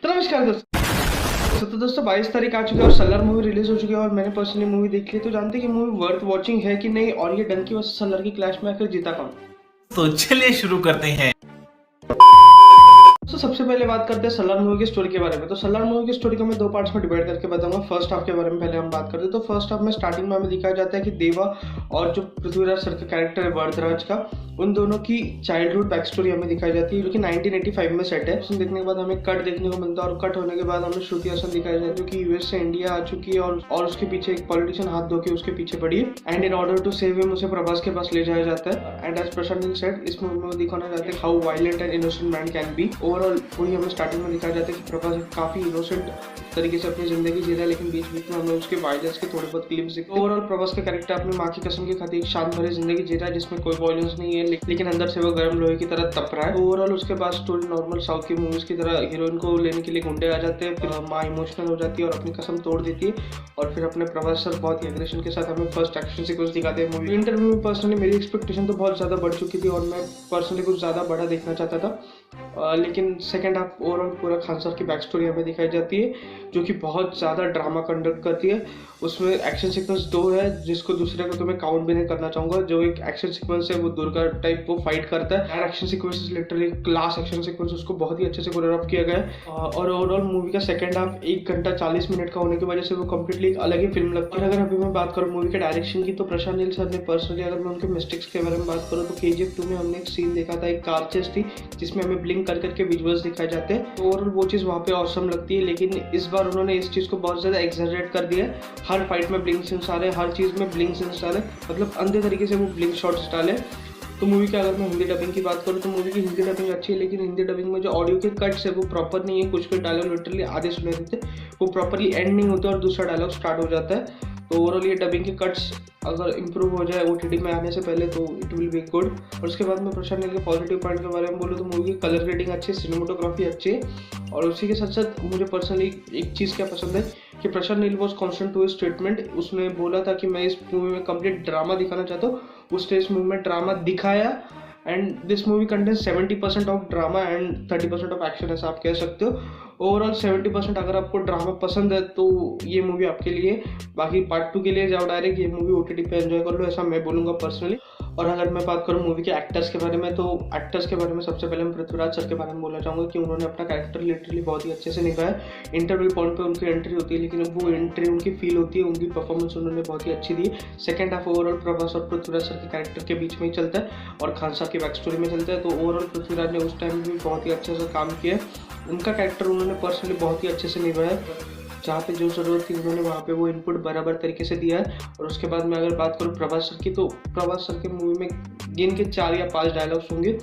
तो नमस्कार दोस्तों। तो दोस्तों 22 तारीख आ चुकी है और सलार मूवी रिलीज हो चुकी है और मैंने पर्सनली मूवी देखी है। तो जानते हैं कि मूवी वर्थ वॉचिंग है कि नहीं, और ये डंकी वर्सेस सलार की क्लैश में आखिर जीता कौन। तो चलिए शुरू करते हैं। तो सबसे पहले बात करते हैं सलार मूवी की स्टोरी के बारे में। तो सलार मूवी की स्टोरी को मैं दो पार्ट्स में डिवाइड करके बताऊंगा। फर्स्ट हाफ के बारे में पहले हम बात करते हैं। तो फर्स्ट हाफ में स्टार्टिंग में हमें दिखाया जाता है कि देवा और जो पृथ्वीराज सर का कैरेक्टर है वरदराज का, उन दोनों की चाइल्डहुड बैक स्टोरी हमें दिखाई जाती है जो कि 1985 में सेट है। उसमें देखने के बाद हमें कट देखने को मिलता है और कट होने के बाद हमें श्रुति हासन दिखाई जाती है जो कि यूएस से इंडिया आ चुकी है और उसके पीछे एक पॉलिटिशियन हाथ धो के उसके पीछे पड़ी है। And in order to save him उसे प्रभास के पास ले जाया जाता है। And as Prashanth Neel said, इस मूवी में दिखाना चाहते हैं how violent and innocent man can be. Overall वही हमें स्टार्टिंग में दिखाया जाता है कि प्रभास काफी इनोसेंट तरीके से अपनी जिंदगी जी रहा है, लेकिन बीच बीच में हमें उसके वायलेंस के थोड़े बहुत क्लिप्स दिखते हैं। ओवरऑल प्रभास का कैरेक्टर अपनी माँ की कसम के खातिर एक शांत भरी जिंदगी जी रहा है जिसमें कोई वायलेंस नहीं है, लेकिन अंदर से वो गर्म लोहे की तरह तप रहा है। ओवरऑल उसके बाद स्टोरी नॉर्मल साउथ की मूवीज की तरह हीरोइन को लेने के लिए गुंडे आ जाते हैं, फिर माँ इमोशनल हो जाती है और अपनी कसम तोड़ देती है और फिर अपने प्रभास सर बहुत ही एग्रेशन के साथ हमें फर्स्ट एक्शन सीक्वेंस दिखाते हैं मूवी। इंटरव्यू में पर्सनली मेरी एक्सपेक्टेशन तो बहुत ज्यादा बढ़ चुकी थी और मैं पर्सनली कुछ ज्यादा बड़ा देखना चाहता था, लेकिन सेकेंड हाफ ओवरऑल पूरा खान सर की बैक स्टोरी हमें दिखाई जाती है जो कि बहुत ज़्यादा ड्रामा कंडक्ट करती है। उसमें एक्शन सीक्वेंस दो है जिसको दूसरे को तो मैं काउंट भी नहीं करना चाहूँगा। जो एक एक्शन सीक्वेंस है वो दुर्गा टाइप वो फाइट करता है, and action sequence literally class action sequence, उसको बहुत ही अच्छे से कोरियोग्राफ किया गया है। और ओवरऑल मूवी का सेकंड हाफ 1 घंटा 40 मिनट का होने की वजह से वो कम्प्लीटली एक अलग ही फिल्म लगती है। और अगर अभी मैं बात करूँ मूवी के डायरेक्शन की, तो प्रशांत नील सर ने पर्सनली, अगर मैं उनके मिस्टेक्स के बारे में बात करूँ तो KGF 2 में हमने एक सीन देखा था, एक कार चेस थी जिसमें हमें ब्लिंक कर करके विजुअल्स दिखाए जाते हैं। तो ओवरऑल वो चीज़ वहाँ पे ऑसम लगती है, लेकिन इस बार उन्होंने इस चीज़ को बहुत ज़्यादा एक्सैजरेट कर दिया है। हर फाइट में ब्लिंक सीन्स आ रहे हैं, हर चीज़ में ब्लिंक सीन्स डाले, मतलब अंधे तरीके से वो ब्लिंक शॉट्स डाले। तो मूवी की अगर मैं हिंदी डबिंग की बात करूँ तो मूवी की हिंदी डबिंग अच्छी है, लेकिन हिंदी डबिंग में जो ऑडियो के कट्स है वो प्रॉपर नहीं है। कुछ कुछ डायलॉग लिटरली आधे सुने देते, वो प्रॉपरली एंड नहीं होते और दूसरा डायलॉग स्टार्ट हो जाता है। तो ओवरऑल ये डबिंग के कट्स अगर इम्प्रूव हो जाए OTT में आने से पहले तो इट विल बी गुड। और उसके बाद मैं प्रशांत नील के पॉजिटिव पॉइंट के बारे में बोलूँ तो मूवी की कलर ग्रेडिंग अच्छी है, सिनेमेटोग्राफी अच्छी है, और उसी के साथ साथ मुझे पर्सनली एक चीज़ क्या पसंद है कि Prashanth Neel was constant to his statement. उसने बोला था कि मैं इस मूवी में कंप्लीट ड्रामा दिखाना चाहता हूँ, उसने इस मूवी में ड्रामा दिखाया। And this movie contains 70% of drama and 30% of action, ऐसा आप कह सकते हो। ओवरऑल 70% अगर आपको ड्रामा पसंद है तो ये मूवी आपके लिए। बाकी पार्ट 2 के लिए जाओ डायरेक्ट, ये मूवी OTT पे एंजॉय कर लो, ऐसा मैं बोलूँगा पर्सनली। और अगर मैं बात करूँ मूवी के एक्टर्स के बारे में, तो एक्टर्स के बारे में सबसे पहले मैं पृथ्वीराज सर के बारे में बोलना चाहूँगा कि उन्होंने अपना कैरेक्टर लिटरली बहुत ही अच्छे से निभाया। इंटरवल पॉइंट पे उनकी एंट्री होती है, लेकिन वो एंट्री उनकी फील होती है, उनकी परफॉर्मेंस उन्होंने बहुत ही अच्छी दी। सेकंड हाफ ओवरऑल प्रभास और पृथ्वीराज सर के कैरेक्टर के बीच में ही चलता है और खान साहब की बैक स्टोरी में चलता है। तो ओवरऑल पृथ्वीराज ने उस टाइम भी बहुत ही अच्छे से काम किया, उनका कैरेक्टर उन्होंने पर्सनली बहुत ही अच्छे से निभाया। जहाँ पे जो ज़रूरत थी उन्होंने वहाँ पे वो इनपुट बराबर तरीके से दिया है। और उसके बाद मैं अगर बात करूँ प्रभास सर की, तो प्रभास सर के मूवी में गिन के 4 या 5 डायलॉग्स होंगे,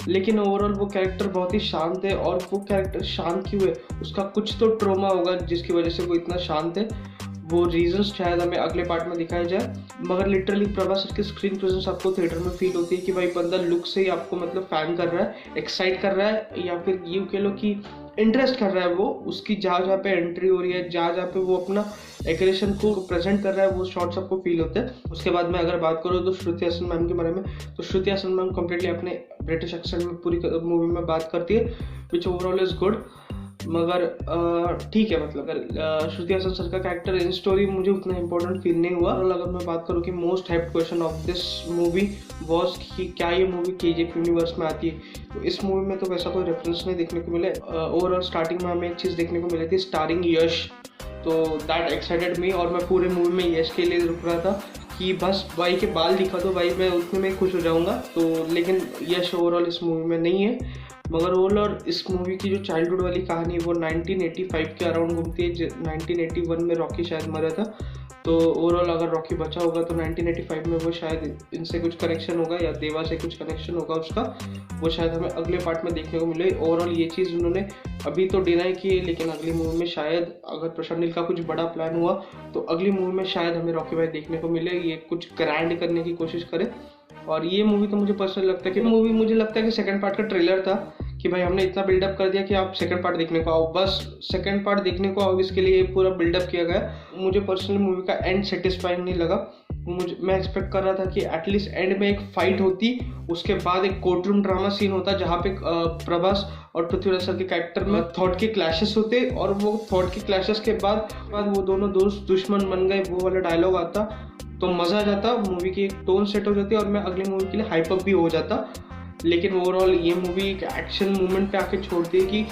लेकिन ओवरऑल वो कैरेक्टर बहुत ही शांत है। और वो कैरेक्टर शांत क्यों है, उसका कुछ तो ट्रॉमा होगा जिसकी वजह से वो इतना शांत है। वो रीजंस शायद हमें अगले पार्ट में दिखाया जाए, मगर लिटरली प्रभास सर की स्क्रीन प्रेजेंस आपको थिएटर में फील होती है कि भाई बंदा लुक से ही आपको मतलब फैन कर रहा है, एक्साइट कर रहा है, या फिर यूँ कह लो कि इंटरेस्ट कर रहा है। वो उसकी जहाँ जहाँ पे एंट्री हो रही है, जहाँ जहाँ पे वो अपना एग्रेशन को प्रेजेंट कर रहा है, वो शॉट्स आपको फील होते हैं। उसके बाद मैं अगर बात करूँ तो श्रुति हासन मैम के बारे में, तो श्रुति हासन मैम कम्प्लीटली अपने ब्रिटिश एक्सेंट में पूरी मूवी में बात करती है, विच ओवरऑल इज गुड। मगर ठीक है, मतलब अगर श्रुति हासन सर का कैरेक्टर इन स्टोरी मुझे उतना इंपॉर्टेंट फील नहीं हुआ। और अगर मैं बात करूँ कि most hyped question of this movie was कि क्या ये मूवी KGF यूनिवर्स में आती है, तो इस मूवी में तो वैसा कोई रेफरेंस नहीं देखने को मिले। ओवरऑल स्टार्टिंग में हमें एक चीज़ देखने को मिली थी, स्टारिंग यश, तो दैट एक्साइटेड मी और मैं पूरे मूवी में यश के लिए रुक रहा था कि बस भाई के बाल दिखा दो भाई, मैं उतने में खुश हो जाऊंगा। तो लेकिन यश ओवरऑल इस मूवी में नहीं है। मगर ओवरऑल इस मूवी की जो चाइल्डहुड वाली कहानी वो 1985 के अराउंड घूमती है। 1981 में रॉकी शायद मरा था, तो ओवरऑल अगर रॉकी बचा होगा तो 1985 में वो शायद इनसे कुछ कनेक्शन होगा या देवा से कुछ कनेक्शन होगा उसका, वो शायद हमें अगले पार्ट में देखने को मिले। ओवरऑल ये चीज़ उन्होंने अभी तो डिनाई की है, लेकिन अगली मूवी में शायद अगर प्रशांत नील का कुछ बड़ा प्लान हुआ तो अगली मूवी में शायद हमें रॉकी भाई देखने को मिले, ये कुछ ग्रैंड करने की कोशिश करे। और ये मूवी तो मुझे पर्सनली लगता है कि मूवी मुझे लगता है कि सेकंड पार्ट का ट्रेलर था कि भाई हमने इतना बिल्डअप कर दिया कि आप सेकंड पार्ट देखने को आओ, बस सेकंड पार्ट देखने को आओ, इसके लिए पूरा बिल्डअप किया गया। मुझे पर्सनली मूवी का एंड सेटिस्फाइंग नहीं लगा। मैं एक्सपेक्ट कर रहा था कि एटलीस्ट एंड में एक फाइट होती, उसके बाद एक कोर्ट रूम ड्रामा सीन होता जहाँ पे प्रभास और पृथ्वीराज सर के कैरेक्टर में थॉट के क्लैशेस होते, और वो थॉट के क्लैशेस के बाद वो दोनों दोस्त दुश्मन बन गए, वो वाला डायलॉग आता तो मज़ा आ जाता, मूवी की एक टोन सेट हो जाती और मैं अगली मूवी के लिए हाइप अप भी हो जाता। लेकिन ओवरऑल ये मूवी एक एक्शन मूवमेंट पे आके छोड़ती है कि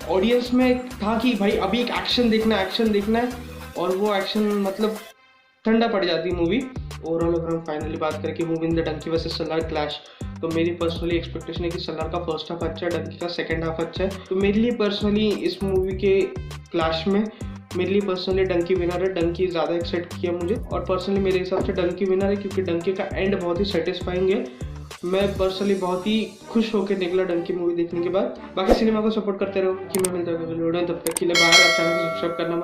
ऑडियंस में था कि भाई अभी एक एक्शन देखना है, और वो एक्शन मतलब ठंडा पड़ जाती है मूवी। ओवरऑल अगर हम फाइनली बात करें कि movie in the Dunki versus Salaar clash, तो मेरी पर्सनली एक्सपेक्टेशन है कि सलार का फर्स्ट हाफ अच्छा है, डंकी का सेकंड हाफ अच्छा है। तो मेरे लिए पर्सनली इस मूवी के क्लैश में मेरे लिए पर्सनली डंकी विनर है। डंकी ज़्यादा एक्साइट किया मुझे, और पर्सनली मेरे हिसाब से डंकी विनर है क्योंकि डंकी का एंड बहुत ही सेटिस्फाइंग है। मैं पर्सनली बहुत ही खुश होकर निकला डंकी मूवी देखने के बाद। बाकी सिनेमा को सपोर्ट करते रहो कि मैं मिलता हूँ, तब तक के लिए बाहर। आप चैनल को सब्सक्राइब करना